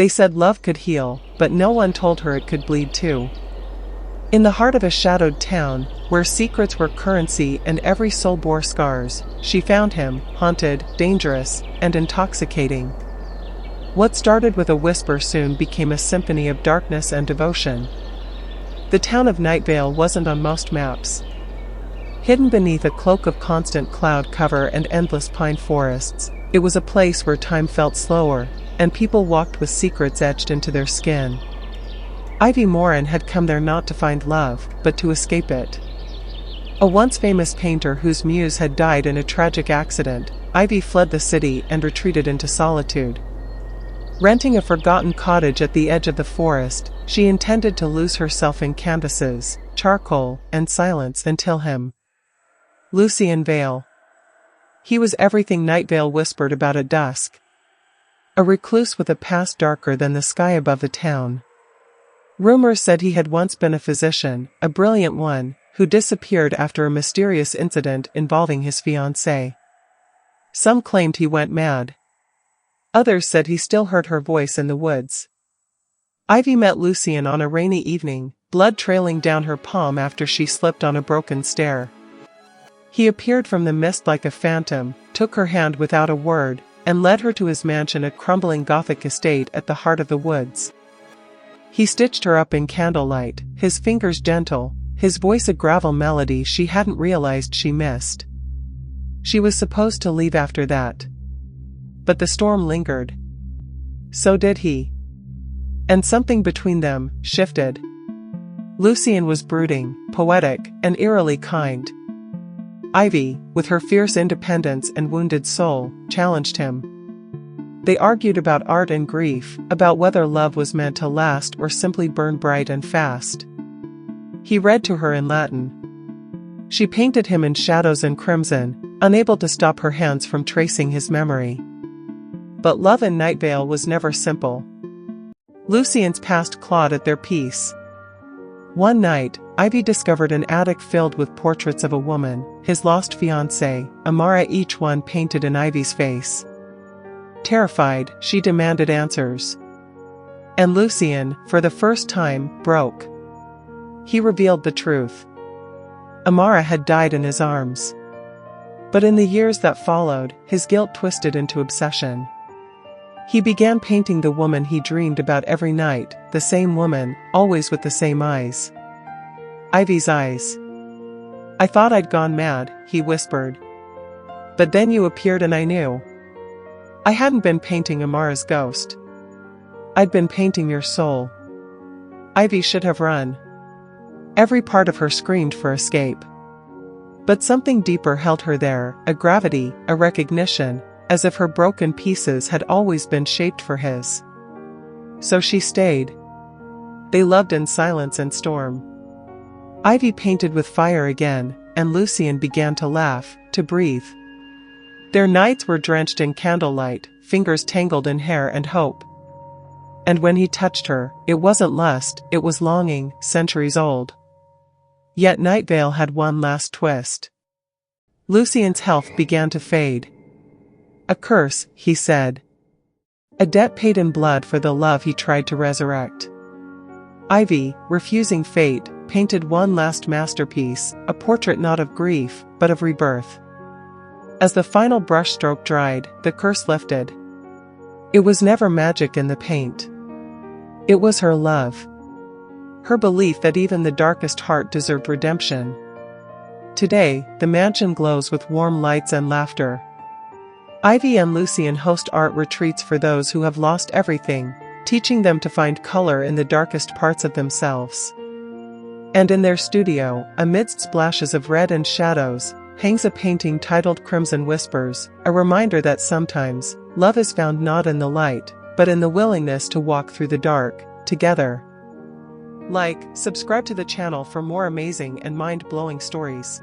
They said love could heal, but no one told her it could bleed too. In the heart of a shadowed town, where secrets were currency and every soul bore scars, she found him, haunted, dangerous, and intoxicating. What started with a whisper soon became a symphony of darkness and devotion. The town of Nightvale wasn't on most maps. Hidden beneath a cloak of constant cloud cover and endless pine forests, it was a place where time felt slower, and people walked with secrets etched into their skin. Ivy Morin had come there not to find love, but to escape it. A once famous painter whose muse had died in a tragic accident, Ivy fled the city and retreated into solitude. Renting a forgotten cottage at the edge of the forest, she intended to lose herself in canvases, charcoal, and silence until him. Lucien Vale. He was everything Nightvale whispered about at dusk. A recluse with a past darker than the sky above the town. Rumors said he had once been a physician, a brilliant one, who disappeared after a mysterious incident involving his fiancée. Some claimed he went mad. Others said he still heard her voice in the woods. Ivy met Lucien on a rainy evening, blood trailing down her palm after she slipped on a broken stair. He appeared from the mist like a phantom, took her hand without a word, and led her to his mansion, a crumbling gothic estate at the heart of the woods. He stitched her up in candlelight, his fingers gentle, his voice a gravel melody she hadn't realized she missed. She was supposed to leave after that. But the storm lingered. So did he. And something between them shifted. Lucien was brooding, poetic, and eerily kind. Ivy, with her fierce independence and wounded soul, challenged him. They argued about art and grief, about whether love was meant to last or simply burn bright and fast. He read to her in Latin. She painted him in shadows and crimson, unable to stop her hands from tracing his memory. But love in Nightvale was never simple. Lucien's past clawed at their peace. One night, Ivy discovered an attic filled with portraits of a woman, his lost fiancée, Amara, each one painted in Ivy's face. Terrified, she demanded answers. And Lucien, for the first time, broke. He revealed the truth. Amara had died in his arms. But in the years that followed, his guilt twisted into obsession. He began painting the woman he dreamed about every night, the same woman, always with the same eyes. Ivy's eyes. I thought I'd gone mad, he whispered. But then you appeared and I knew. I hadn't been painting Amara's ghost. I'd been painting your soul. Ivy should have run. Every part of her screamed for escape. But something deeper held her there, a gravity, a recognition, as if her broken pieces had always been shaped for his. So she stayed. They loved in silence and storm. Ivy painted with fire again, and Lucien began to laugh, to breathe. Their nights were drenched in candlelight, fingers tangled in hair and hope. And when he touched her, it wasn't lust, it was longing, centuries old. Yet Nightvale had one last twist. Lucien's health began to fade. A curse, he said. A debt paid in blood for the love he tried to resurrect. Ivy, refusing fate, painted one last masterpiece, a portrait not of grief, but of rebirth. As the final brushstroke dried, the curse lifted. It was never magic in the paint. It was her love. Her belief that even the darkest heart deserved redemption. Today, the mansion glows with warm lights and laughter. Ivy and Lucien host art retreats for those who have lost everything, teaching them to find color in the darkest parts of themselves. And in their studio, amidst splashes of red and shadows, hangs a painting titled Crimson Whispers, a reminder that sometimes, love is found not in the light, but in the willingness to walk through the dark, together. Like, subscribe to the channel for more amazing and mind-blowing stories.